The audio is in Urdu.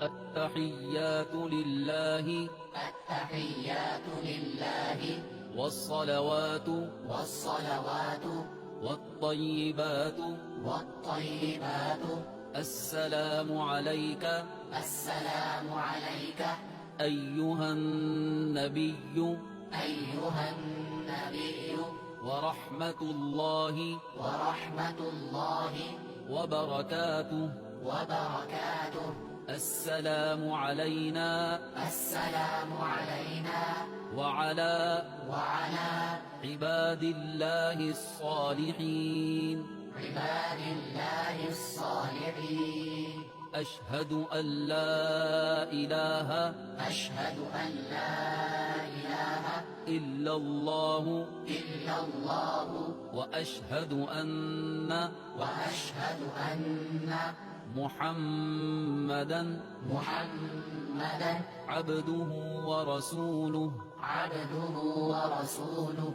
التحيات لله التحيات لله والصلوات والطيبات السلام عليك السلام عليك أيها النبي ورحمة الله وبركاته السلام علينا وعلى عباد الله الصالحين أشهد أن لا إله إلا الله وأشهد أن محمدا عبده ورسوله